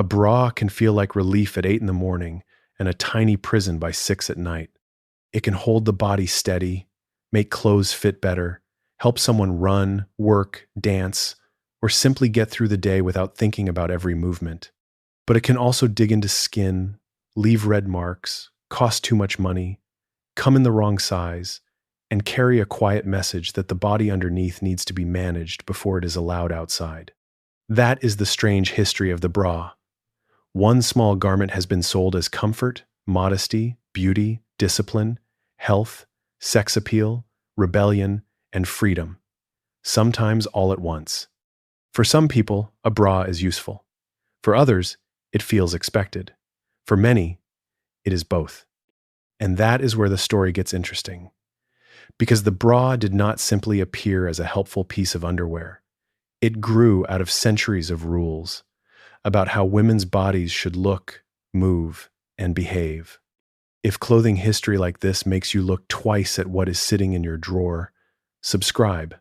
A bra can feel like relief at 8 in the morning and a tiny prison by 6 at night. It can hold the body steady, make clothes fit better, help someone run, work, dance, or simply get through the day without thinking about every movement. But it can also dig into skin, leave red marks, cost too much money, come in the wrong size, and carry a quiet message that the body underneath needs to be managed before it is allowed outside. That is the strange history of the bra. One small garment has been sold as comfort, modesty, beauty, discipline, health, sex appeal, rebellion, and freedom, sometimes all at once. For some people, a bra is useful. For others, it feels expected. For many, it is both. And that is where the story gets interesting. Because the bra did not simply appear as a helpful piece of underwear. It grew out of centuries of rules about how women's bodies should look, move, and behave. If clothing history like this makes you look twice at what is sitting in your drawer, subscribe,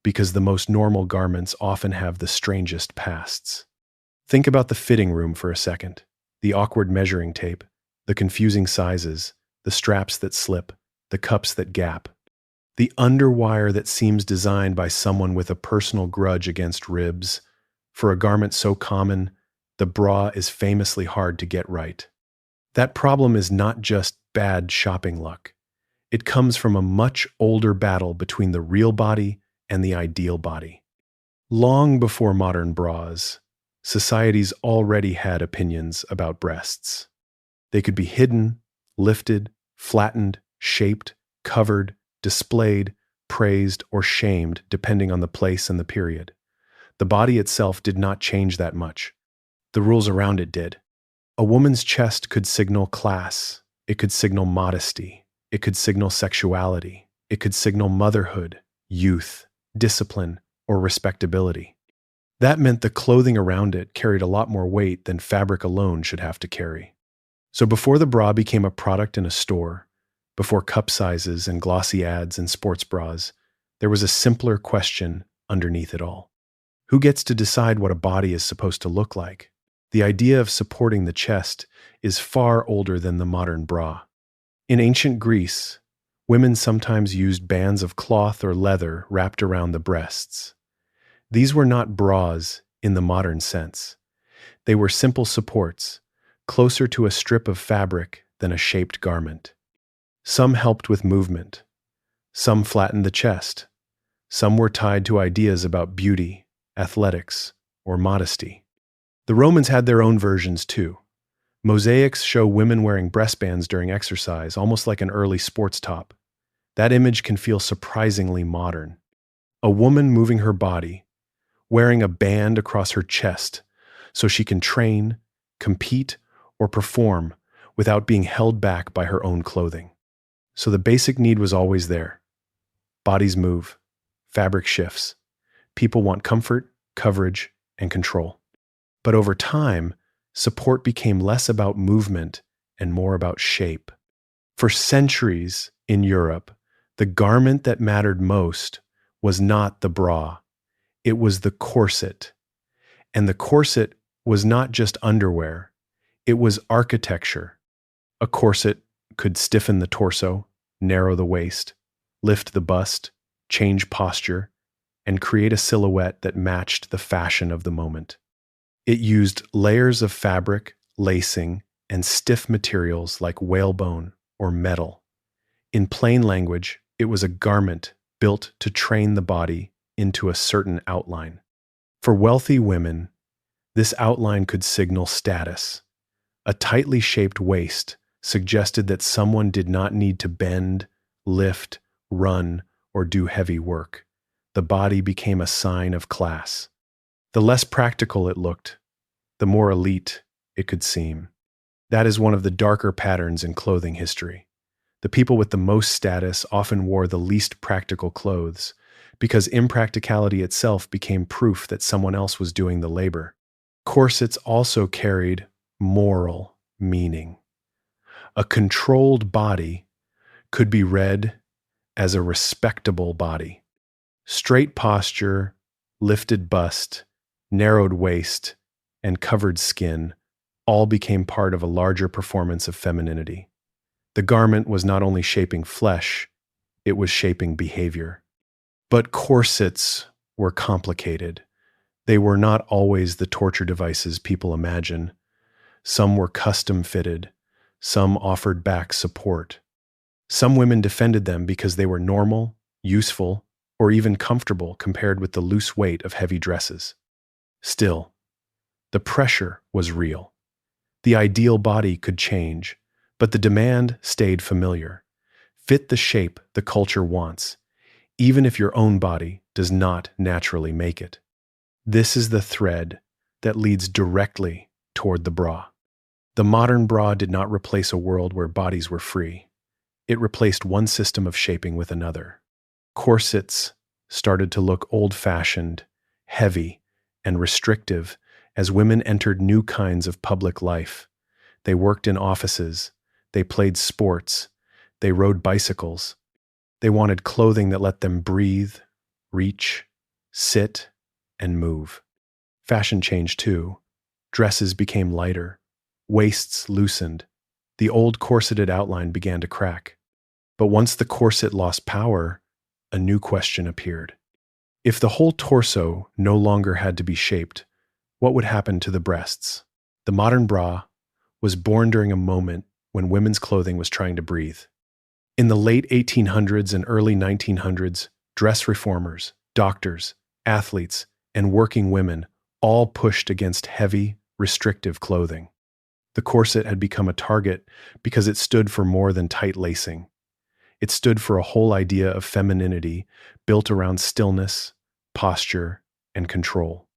because the most normal garments often have the strangest pasts. Think about the fitting room for a second. The awkward measuring tape, the confusing sizes, the straps that slip, the cups that gap. The underwire that seems designed by someone with a personal grudge against ribs. For a garment so common, the bra is famously hard to get right. That problem is not just bad shopping luck. It comes from a much older battle between the real body and the ideal body. Long before modern bras, societies already had opinions about breasts. They could be hidden, lifted, flattened, shaped, covered, displayed, praised, or shamed depending on the place and the period. The body itself did not change that much. The rules around it did. A woman's chest could signal class. It could signal modesty. It could signal sexuality. It could signal motherhood, youth, discipline, or respectability. That meant the clothing around it carried a lot more weight than fabric alone should have to carry. So before the bra became a product in a store, before cup sizes and glossy ads and sports bras, there was a simpler question underneath it all. Who gets to decide what a body is supposed to look like? The idea of supporting the chest is far older than the modern bra. In ancient Greece, women sometimes used bands of cloth or leather wrapped around the breasts. These were not bras in the modern sense. They were simple supports, closer to a strip of fabric than a shaped garment. Some helped with movement. Some flattened the chest. Some were tied to ideas about beauty, athletics, or modesty. The Romans had their own versions too. Mosaics show women wearing breastbands during exercise, almost like an early sports top. That image can feel surprisingly modern. A woman moving her body, wearing a band across her chest so she can train, compete, or perform without being held back by her own clothing. So the basic need was always there. Bodies move, fabric shifts. People want comfort, coverage, and control. But over time, support became less about movement and more about shape. For centuries in Europe, the garment that mattered most was not the bra. It was the corset. And the corset was not just underwear. It was architecture. A corset could stiffen the torso, narrow the waist, lift the bust, change posture, and create a silhouette that matched the fashion of the moment. It used layers of fabric, lacing, and stiff materials like whalebone or metal. In plain language, it was a garment built to train the body into a certain outline. For wealthy women, this outline could signal status. A tightly shaped waist suggested that someone did not need to bend, lift, run, or do heavy work. The body became a sign of class. The less practical it looked, the more elite it could seem. That is one of the darker patterns in clothing history. The people with the most status often wore the least practical clothes, because impracticality itself became proof that someone else was doing the labor. Corsets also carried moral meaning. A controlled body could be read as a respectable body. Straight posture, lifted bust, narrowed waist, and covered skin all became part of a larger performance of femininity. The garment was not only shaping flesh, it was shaping behavior. But corsets were complicated. They were not always the torture devices people imagine. Some were custom fitted. Some offered back support. Some women defended them because they were normal, useful, or even comfortable compared with the loose weight of heavy dresses. Still, the pressure was real. The ideal body could change, but the demand stayed familiar. Fit the shape the culture wants, even if your own body does not naturally make it. This is the thread that leads directly toward the bra. The modern bra did not replace a world where bodies were free. It replaced one system of shaping with another. Corsets started to look old-fashioned, heavy, and restrictive as women entered new kinds of public life. They worked in offices, they played sports, they rode bicycles. They wanted clothing that let them breathe, reach, sit, and move. Fashion changed too. Dresses became lighter, waists loosened. The old corseted outline began to crack. But once the corset lost power, a new question appeared. If the whole torso no longer had to be shaped, what would happen to the breasts? The modern bra was born during a moment when women's clothing was trying to breathe. In the late 1800s and early 1900s, dress reformers, doctors, athletes, and working women all pushed against heavy, restrictive clothing. The corset had become a target because it stood for more than tight lacing. It stood for a whole idea of femininity built around stillness, posture, and control.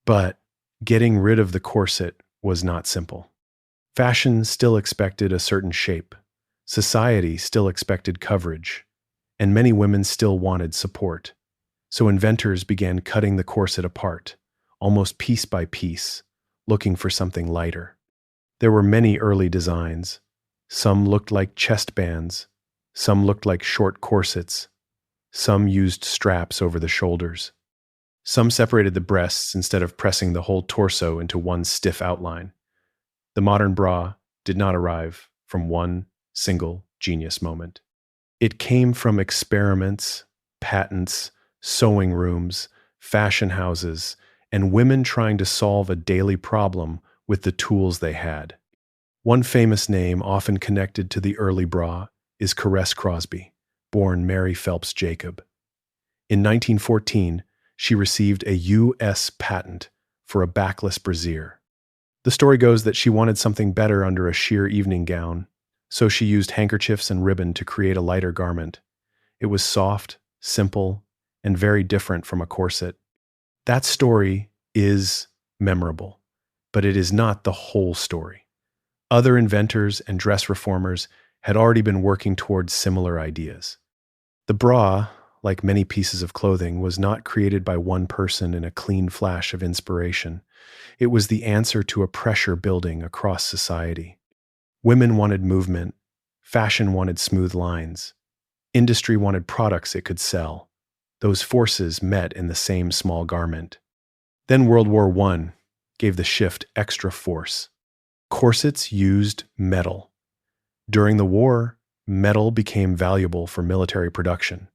But getting rid of the corset was not simple. Fashion still expected a certain shape. Society still expected coverage, and many women still wanted support. So inventors began cutting the corset apart, almost piece by piece, looking for something lighter. There were many early designs. Some looked like chest bands, some looked like short corsets, some used straps over the shoulders. Some separated the breasts instead of pressing the whole torso into one stiff outline. The modern bra did not arrive from one single genius moment. It came from experiments, patents, sewing rooms, fashion houses, and women trying to solve a daily problem with the tools they had. One famous name often connected to the early bra is Corset Crosby, born Mary Phelps Jacob. In 1914, she received a U.S. patent for a backless brassiere. The story goes that she wanted something better under a sheer evening gown, so she used handkerchiefs and ribbon to create a lighter garment. It was soft, simple, and very different from a corset. That story is memorable, but it is not the whole story. Other inventors and dress reformers had already been working towards similar ideas. The bra, like many pieces of clothing, was not created by one person in a clean flash of inspiration. It was the answer to a pressure building across society. Women wanted movement, fashion wanted smooth lines, industry wanted products it could sell. Those forces met in the same small garment. Then World War I gave the shift extra force. Corsets used metal. During the war, metal became valuable for military production.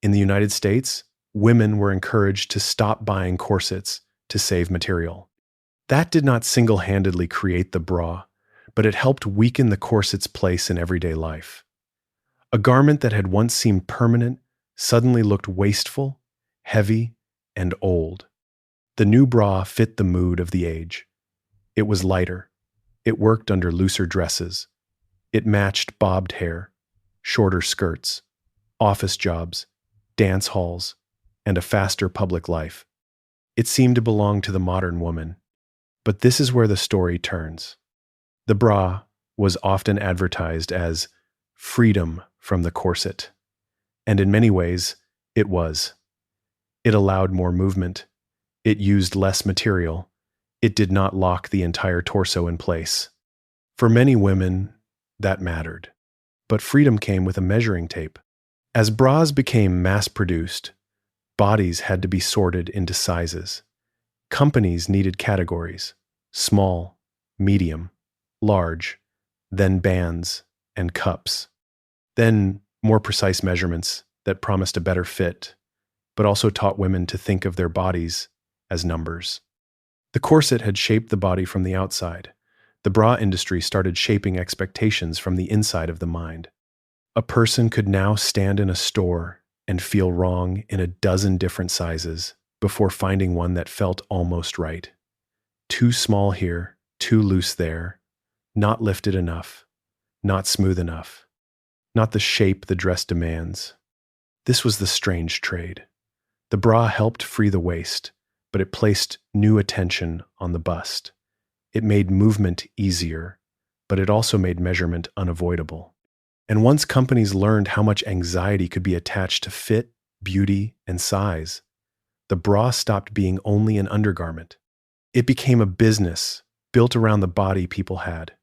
In the United States, women were encouraged to stop buying corsets to save material. That did not single-handedly create the bra, but it helped weaken the corset's place in everyday life. A garment that had once seemed permanent suddenly looked wasteful, heavy, and old. The new bra fit the mood of the age. It was lighter. It worked under looser dresses. It matched bobbed hair, shorter skirts, office jobs, dance halls, and a faster public life. It seemed to belong to the modern woman. But this is where the story turns. The bra was often advertised as freedom from the corset, and in many ways, it was. It allowed more movement. It used less material. It did not lock the entire torso in place. For many women, that mattered. But freedom came with a measuring tape. As bras became mass-produced, bodies had to be sorted into sizes. Companies needed categories. small, medium, large, then bands and cups. Then more precise measurements that promised a better fit, but also taught women to think of their bodies as numbers. The corset had shaped the body from the outside. The bra industry started shaping expectations from the inside of the mind. A person could now stand in a store and feel wrong in a dozen different sizes before finding one that felt almost right. Too small here, too loose there, not lifted enough, not smooth enough, not the shape the dress demands. This was the strange trade. The bra helped free the waist, but it placed new attention on the bust. It made movement easier, but it also made measurement unavoidable. And once companies learned how much anxiety could be attached to fit, beauty, and size, the bra stopped being only an undergarment. It became a business built around the body people had,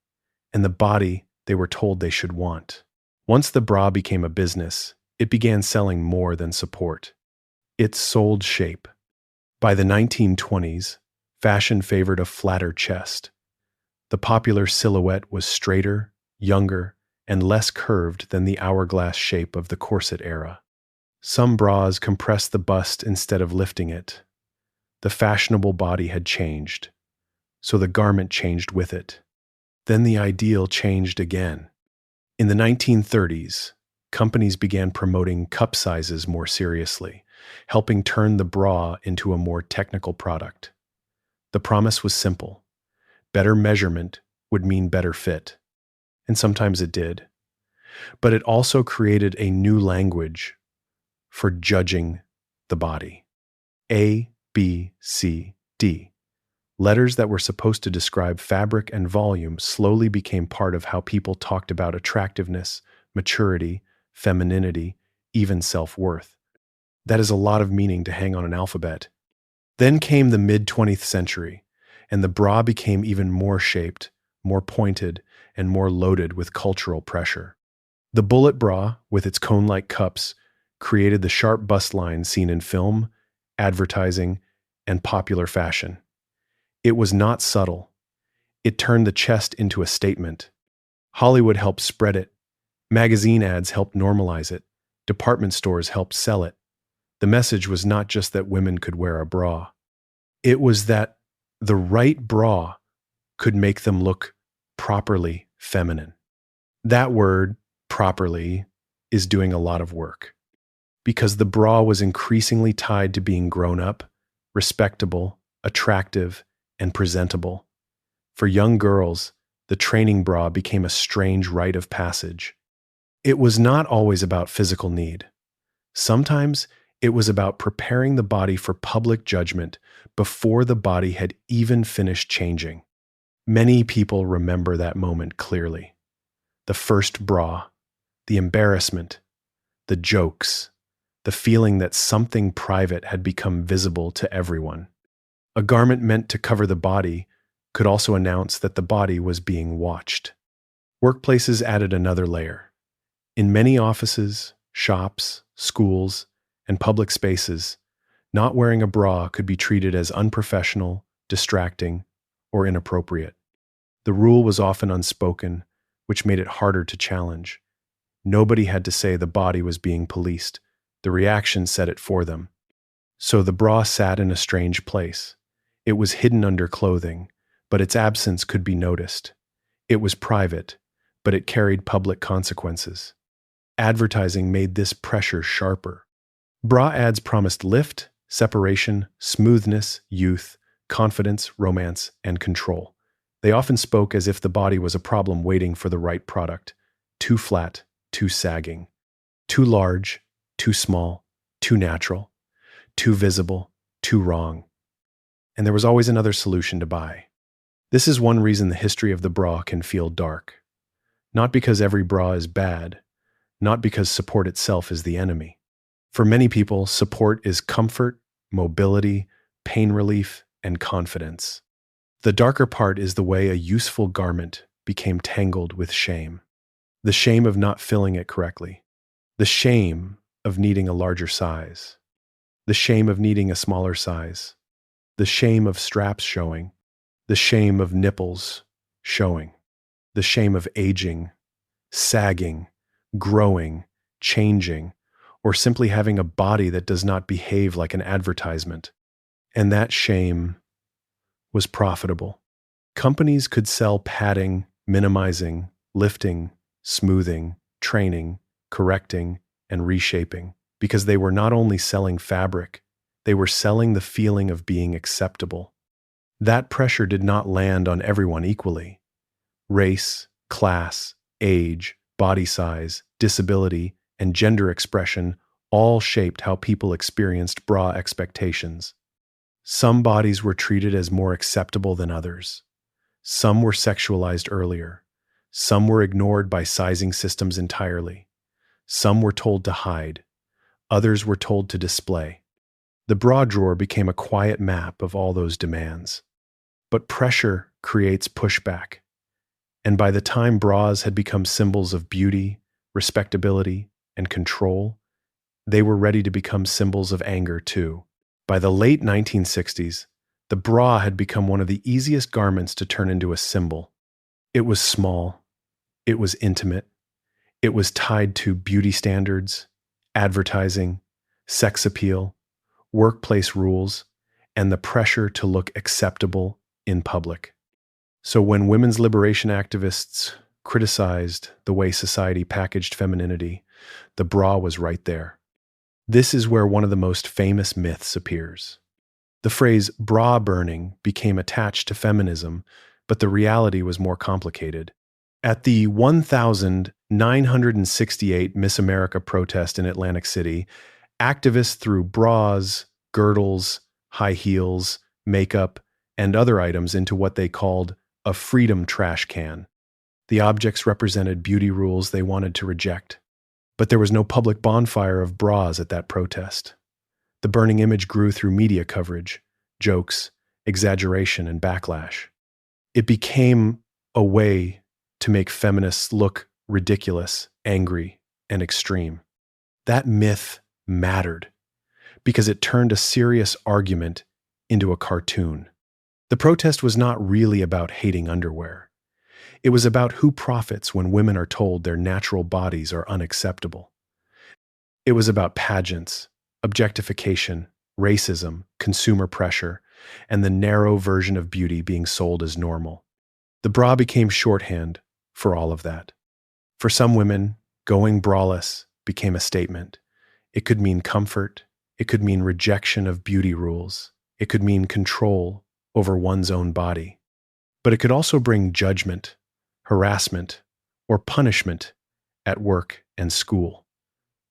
and the body they were told they should want. Once the bra became a business, it began selling more than support. It sold shape. By the 1920s, fashion favored a flatter chest. The popular silhouette was straighter, younger, and less curved than the hourglass shape of the corset era. Some bras compressed the bust instead of lifting it. The fashionable body had changed, so the garment changed with it. Then the ideal changed again. In the 1930s, companies began promoting cup sizes more seriously, helping turn the bra into a more technical product. The promise was simple. Better measurement would mean better fit. And sometimes it did. But it also created a new language for judging the body. A, B, C, D. Letters that were supposed to describe fabric and volume slowly became part of how people talked about attractiveness, maturity, femininity, even self-worth. That is a lot of meaning to hang on an alphabet. Then came the mid-20th century, and the bra became even more shaped, more pointed, and more loaded with cultural pressure. The bullet bra, with its cone-like cups, created the sharp bust line seen in film, advertising, and popular fashion. It was not subtle. It turned the chest into a statement. Hollywood helped spread it. Magazine ads helped normalize it. Department stores helped sell it. The message was not just that women could wear a bra. It was that the right bra could make them look properly feminine. That word, properly, is doing a lot of work. Because the bra was increasingly tied to being grown up, respectable, attractive, and presentable. For young girls, the training bra became a strange rite of passage. It was not always about physical need. Sometimes it was about preparing the body for public judgment before the body had even finished changing. Many people remember that moment clearly. The first bra, the embarrassment, the jokes, the feeling that something private had become visible to everyone. A garment meant to cover the body could also announce that the body was being watched. Workplaces added another layer. In many offices, shops, schools, and public spaces, not wearing a bra could be treated as unprofessional, distracting, or inappropriate. The rule was often unspoken, which made it harder to challenge. Nobody had to say the body was being policed. The reaction said it for them. So the bra sat in a strange place. It was hidden under clothing, but its absence could be noticed. It was private, but it carried public consequences. Advertising made this pressure sharper. Bra ads promised lift, separation, smoothness, youth, confidence, romance, and control. They often spoke as if the body was a problem waiting for the right product. Too flat, too sagging. Too large, too small, too natural. Too visible, too wrong. And there was always another solution to buy. This is one reason the history of the bra can feel dark. Not because every bra is bad, not because support itself is the enemy. For many people, support is comfort, mobility, pain relief, and confidence. The darker part is the way a useful garment became tangled with shame. The shame of not filling it correctly. The shame of needing a larger size. The shame of needing a smaller size. The shame of straps showing. The shame of nipples showing, the shame of aging, sagging, growing, changing, or simply having a body that does not behave like an advertisement. And that shame was profitable. Companies could sell padding, minimizing, lifting, smoothing, training, correcting, and reshaping because they were not only selling fabric, they were selling the feeling of being acceptable. That pressure did not land on everyone equally. Race, class, age, body size, disability, and gender expression all shaped how people experienced bra expectations. Some bodies were treated as more acceptable than others. Some were sexualized earlier. Some were ignored by sizing systems entirely. Some were told to hide. Others were told to display. The bra drawer became a quiet map of all those demands. But pressure creates pushback. And by the time bras had become symbols of beauty, respectability, and control, they were ready to become symbols of anger too. By the late 1960s, the bra had become one of the easiest garments to turn into a symbol. It was small. It was intimate. It was tied to beauty standards, advertising, sex appeal, workplace rules, and the pressure to look acceptable in public. So when women's liberation activists criticized the way society packaged femininity, the bra was right there. This is where one of the most famous myths appears. The phrase bra burning became attached to feminism, but the reality was more complicated. At the 1968 Miss America protest in Atlantic City, activists threw bras, girdles, high heels, makeup, and other items into what they called a freedom trash can. The objects represented beauty rules they wanted to reject. But there was no public bonfire of bras at that protest. The burning image grew through media coverage, jokes, exaggeration, and backlash. It became a way to make feminists look ridiculous, angry, and extreme. That myth mattered because it turned a serious argument into a cartoon. The protest was not really about hating underwear. It was about who profits when women are told their natural bodies are unacceptable. It was about pageants, objectification, racism, consumer pressure, and the narrow version of beauty being sold as normal. The bra became shorthand for all of that. For some women, going braless became a statement. It could mean comfort. It could mean rejection of beauty rules. It could mean control over one's own body. But it could also bring judgment, harassment, or punishment at work and school.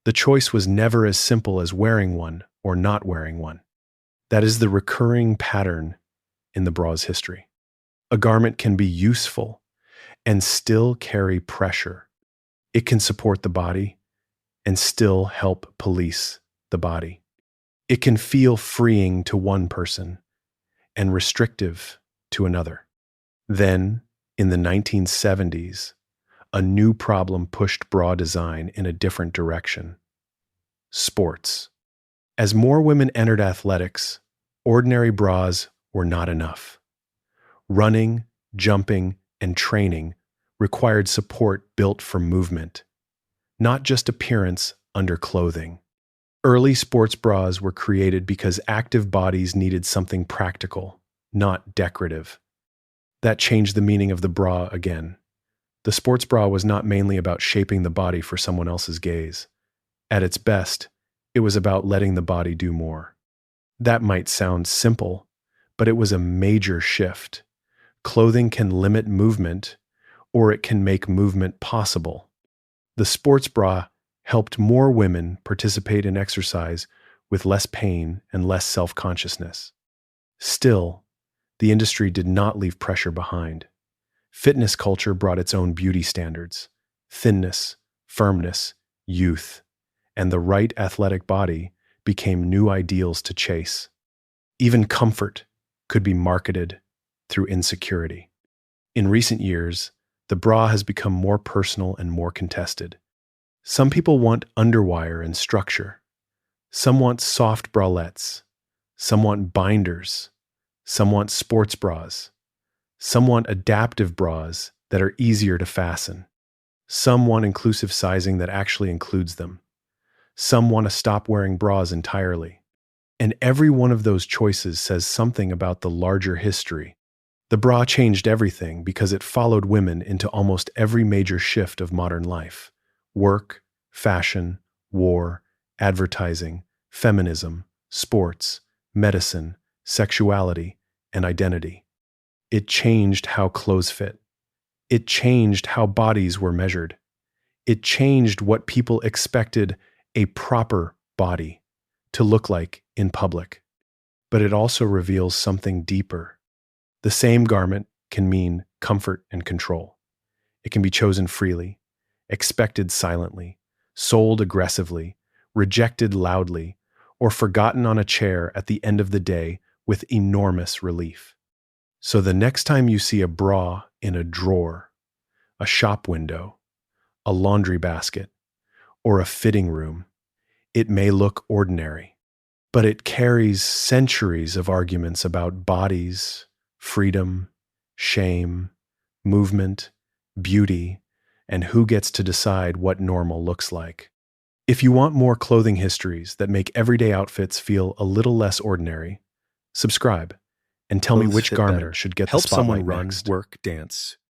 The choice was never as simple as wearing one or not wearing one. That is the recurring pattern in the bra's history. A garment can be useful and still carry pressure. It can support the body and still help police the body. It can feel freeing to one person and restrictive to another. Then, in the 1970s, a new problem pushed bra design in a different direction. Sports. As more women entered athletics, ordinary bras were not enough. Running, jumping, and training required support built for movement, not just appearance under clothing. Early sports bras were created because active bodies needed something practical, not decorative. That changed the meaning of the bra again. The sports bra was not mainly about shaping the body for someone else's gaze. At its best, it was about letting the body do more. That might sound simple, but it was a major shift. Clothing can limit movement, or it can make movement possible. The sports bra helped more women participate in exercise with less pain and less self-consciousness. Still, the industry did not leave pressure behind. Fitness culture brought its own beauty standards: thinness, firmness, youth, and the right athletic body became new ideals to chase. Even comfort could be marketed through insecurity. In recent years, the bra has become more personal and more contested. Some people want underwire and structure. Some want soft bralettes. Some want binders. Some want sports bras. Some want adaptive bras that are easier to fasten. Some want inclusive sizing that actually includes them. Some want to stop wearing bras entirely. And every one of those choices says something about the larger history. The bra changed everything because it followed women into almost every major shift of modern life: work, fashion, war, advertising, feminism, sports, medicine, sexuality, and identity. It changed how clothes fit. It changed how bodies were measured. It changed what people expected a proper body to look like in public. But it also reveals something deeper. The same garment can mean comfort and control. It can be chosen freely, expected silently, sold aggressively, rejected loudly, or forgotten on a chair at the end of the day with enormous relief. So the next time you see a bra in a drawer, a shop window, a laundry basket, or a fitting room, it may look ordinary, but it carries centuries of arguments about bodies, freedom, shame, movement, beauty, and who gets to decide what normal looks like. If you want more clothing histories that make everyday outfits feel a little less ordinary, subscribe and tell me Clothes which fit garment better. should get the Help someone spotlight run, next. work, dance.